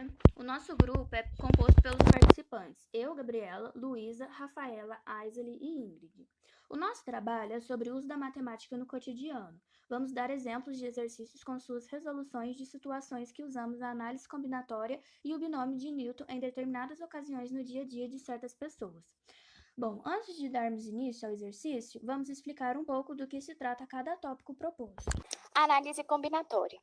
dia! O nosso grupo é composto pelos participantes, eu, Gabriela, Luísa, Rafaela, Aiseli e Ingrid. O nosso trabalho é sobre o uso da matemática no cotidiano. Vamos dar exemplos de exercícios com suas resoluções de situações que usamos a análise combinatória e o binômio de Newton em determinadas ocasiões no dia a dia de certas pessoas. Bom, antes de darmos início ao exercício, vamos explicar um pouco do que se trata cada tópico proposto. Análise combinatória.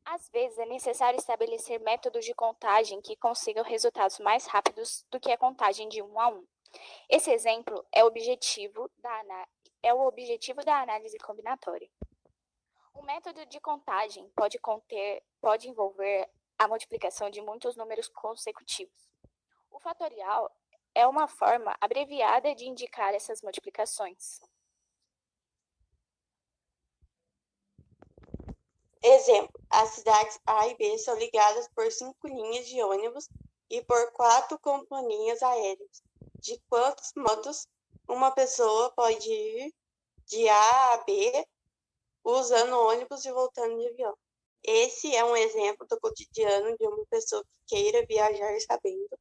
Às vezes é necessário estabelecer métodos de contagem que consigam resultados mais rápidos do que a contagem de 1 a 1. Esse exemplo é o objetivo da análise combinatória. O método de contagem pode envolver a multiplicação de muitos números consecutivos. O fatorial é uma forma abreviada de indicar essas multiplicações. Exemplo, as cidades A e B são ligadas por 5 linhas de ônibus e por 4 companhias aéreas. De quantos modos uma pessoa pode ir de A a B usando ônibus e voltando de avião? Esse é um exemplo do cotidiano de uma pessoa que queira viajar sabendo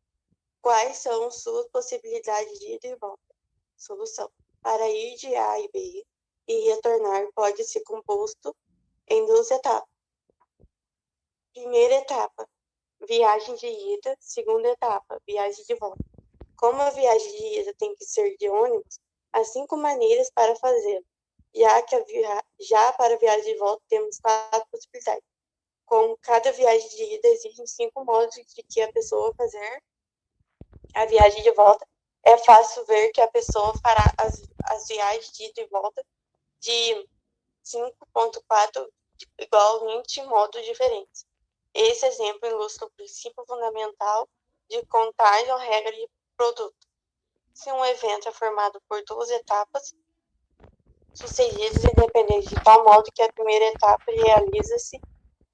quais são suas possibilidades de ida e volta. Solução: para ir de A e B e retornar pode ser composto em 2 etapas. Primeira etapa, viagem de ida. Segunda etapa, viagem de volta. Como a viagem de ida tem que ser de ônibus, há 5 maneiras para fazê-lo, já para a viagem de volta temos 4 possibilidades. Como cada viagem de ida existem 5 modos de que a pessoa fazer a viagem de volta, é fácil ver que a pessoa fará as viagens de ida e volta de 5.4 igual 20 modos diferentes. Esse exemplo ilustra o princípio fundamental de contagem ou regra de produto. Se um evento é formado por 2 etapas sucedidas independentes, de tal modo que a primeira etapa realiza-se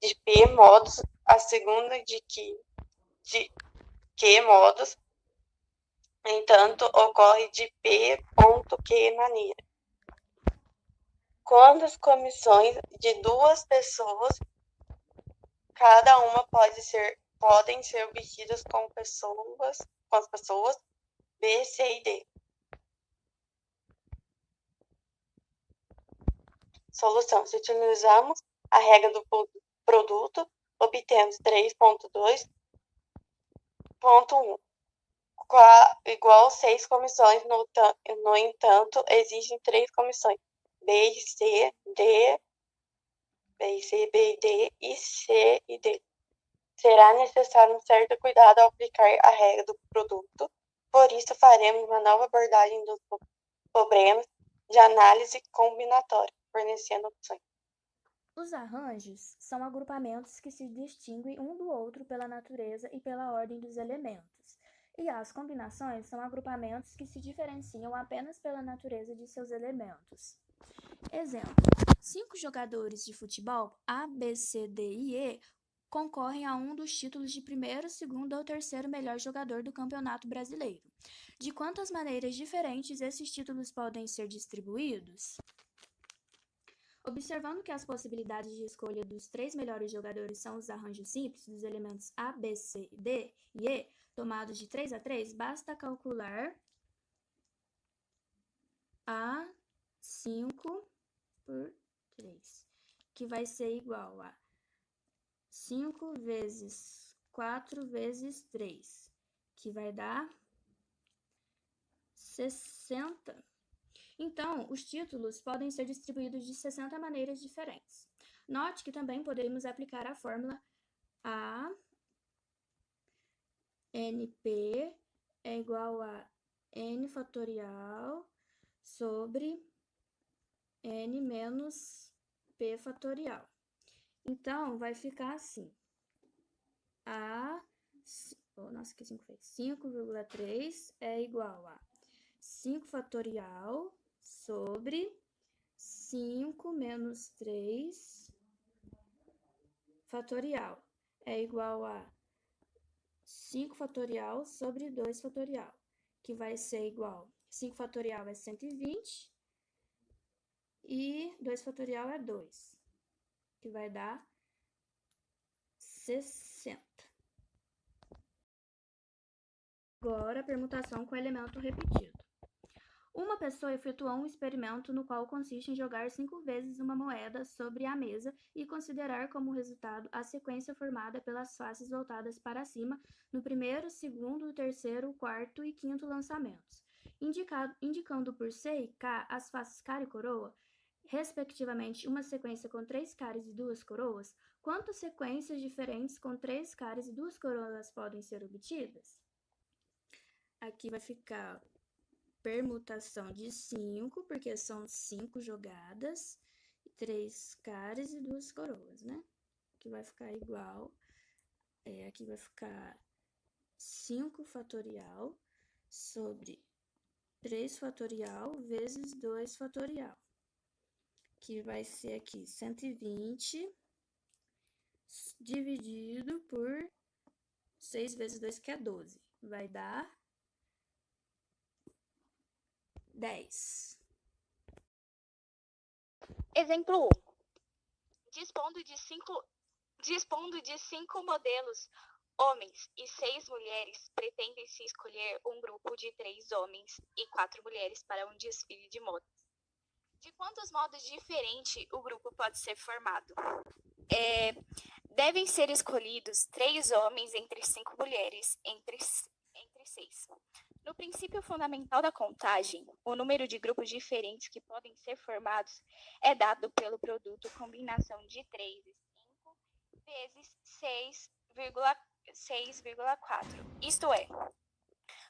de P modos, a segunda de Q modos, entanto, ocorre de P.Q maneira. Quando as comissões de 2 pessoas, cada uma podem ser obtidas com as pessoas B, C e D. Solução: se utilizamos a regra do produto, obtemos 3.2.1 igual 6 comissões. No entanto, existem 3 comissões B e C, D, B e C, B e D e C e D. Será necessário um certo cuidado ao aplicar a regra do produto, por isso faremos uma nova abordagem dos problemas de análise combinatória, fornecendo opções. Os arranjos são agrupamentos que se distinguem um do outro pela natureza e pela ordem dos elementos. E as combinações são agrupamentos que se diferenciam apenas pela natureza de seus elementos. Exemplo: 5 jogadores de futebol A, B, C, D e E concorrem a um dos títulos de primeiro, segundo ou terceiro melhor jogador do Campeonato Brasileiro. De quantas maneiras diferentes esses títulos podem ser distribuídos? Observando que as possibilidades de escolha dos 3 melhores jogadores são os arranjos simples dos elementos A, B, C, D e E, tomados de 3 a 3, basta calcular A5 por 3, que vai ser igual a 5 vezes 4 vezes 3, que vai dar 60. Então, os títulos podem ser distribuídos de 60 maneiras diferentes. Note que também podemos aplicar a fórmula ANP é igual a n fatorial sobre n menos p fatorial. Então, vai ficar assim. Nossa, que 5 fez? 5,3 é igual a 5 fatorial sobre 5 menos 3 fatorial é igual a 5 fatorial sobre 2 fatorial, que vai ser igual, 5 fatorial é 120 e 2 fatorial é 2, que vai dar 60. Agora, permutação com elemento repetido. Uma pessoa efetuou um experimento no qual consiste em jogar 5 vezes uma moeda sobre a mesa e considerar como resultado a sequência formada pelas faces voltadas para cima no primeiro, segundo, terceiro, quarto e quinto lançamentos. Indicando por C e K as faces cara e coroa, respectivamente uma sequência com 3 caras e 2 coroas, quantas sequências diferentes com 3 caras e 2 coroas podem ser obtidas? Aqui vai ficar permutação de 5, porque são 5 jogadas, 3 caras e 2 coroas, né? Aqui vai ficar igual, aqui vai ficar 5 fatorial sobre 3 fatorial vezes 2 fatorial, que vai ser aqui 120 dividido por 6 vezes 2, que é 12, vai dar 10. Exemplo 1. Dispondo de 5 modelos homens e 6 mulheres, pretende-se escolher um grupo de 3 homens e 4 mulheres para um desfile de modas. De quantos modos diferentes o grupo pode ser formado? Devem ser escolhidos 3 homens entre 5 mulheres, entre 6. No princípio fundamental da contagem, o número de grupos diferentes que podem ser formados é dado pelo produto combinação de 3 e 5 vezes 6,4. Isto é,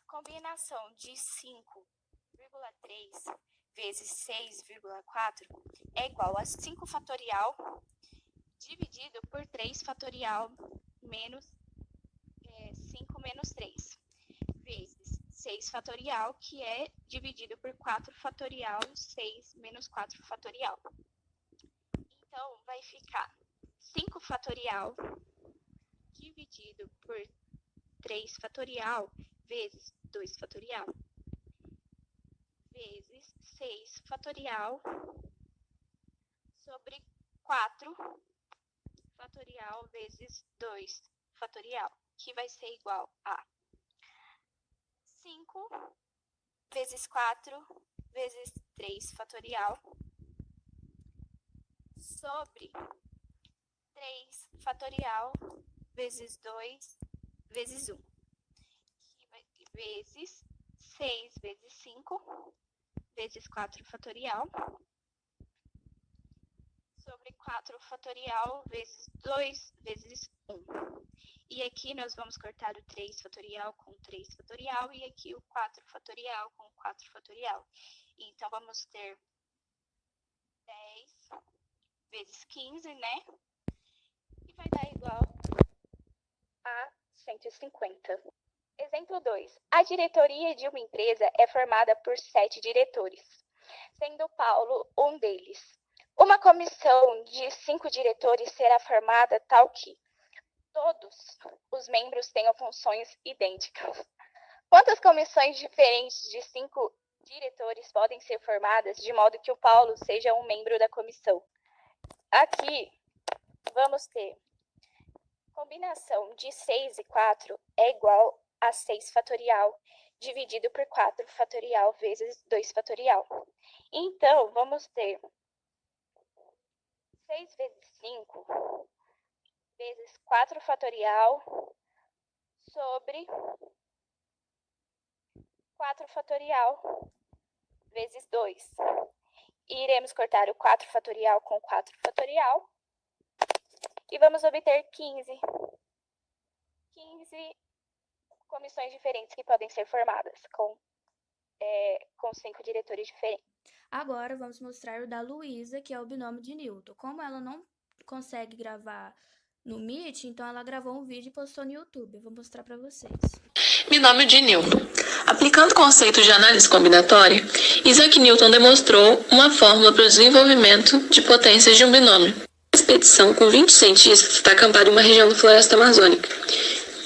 combinação de 5,3 vezes 6,4 é igual a 5 fatorial dividido por 3 fatorial menos 5 menos 3 vezes 6 fatorial, que é dividido por 4 fatorial, 6 menos 4 fatorial. Então, vai ficar 5 fatorial dividido por 3 fatorial vezes 2 fatorial vezes 6 fatorial sobre 4 fatorial vezes 2 fatorial, que vai ser igual a 5 vezes 4 vezes 3 fatorial sobre 3 fatorial vezes 2 vezes 1, vezes 6 vezes 5 vezes 4 fatorial sobre 4 fatorial vezes 2 vezes 1. E aqui nós vamos cortar o 3 fatorial com 3 fatorial e aqui o 4 fatorial com 4 fatorial. Então, vamos ter 10 vezes 15, né? E vai dar igual a 150. Exemplo 2. A diretoria de uma empresa é formada por 7 diretores, sendo Paulo um deles. Uma comissão de 5 diretores será formada tal que todos os membros tenham funções idênticas. Quantas comissões diferentes de 5 diretores podem ser formadas de modo que o Paulo seja um membro da comissão? Aqui, vamos ter combinação de 6 e 4 é igual a 6 fatorial dividido por 4 fatorial vezes 2 fatorial. Então, vamos ter 6 vezes 5 vezes 4 fatorial sobre 4 fatorial vezes 2. E iremos cortar o 4 fatorial com 4 fatorial e vamos obter 15 comissões diferentes que podem ser formadas com 5 diretores diferentes. Agora vamos mostrar o da Luísa, que é o binômio de Newton. Como ela não consegue gravar no Meet, então ela gravou um vídeo e postou no YouTube. Eu vou mostrar para vocês. Binômio de Newton. Aplicando o conceito de análise combinatória, Isaac Newton demonstrou uma fórmula para o desenvolvimento de potências de um binômio. Uma expedição com 20 cientistas está acampada em uma região da floresta amazônica.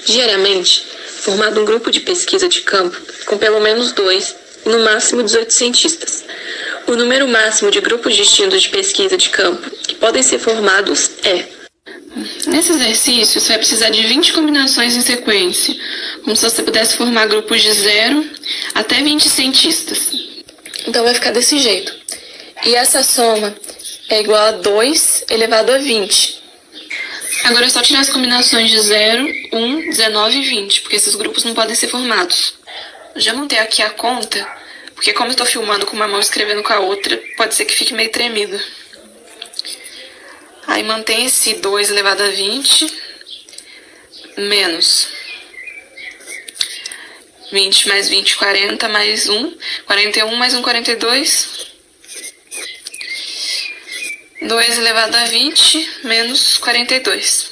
Diariamente, formado um grupo de pesquisa de campo com pelo menos 2 e no máximo 18 cientistas. O número máximo de grupos distintos de pesquisa de campo que podem ser formados é Nesse exercício, você vai precisar de 20 combinações em sequência, como se você pudesse formar grupos de 0 até 20 cientistas. Então vai ficar desse jeito. E essa soma é igual a 2 elevado a 20. Agora é só tirar as combinações de 0, 1, 19 e 20, porque esses grupos não podem ser formados. Eu já montei aqui a conta, porque como eu estou filmando com uma mão e escrevendo com a outra, pode ser que fique meio tremido. Aí mantém esse 2 elevado a 20, menos 20 mais 20, 40 mais 1, 41 mais 1, 42. 2 elevado a 20 menos 42.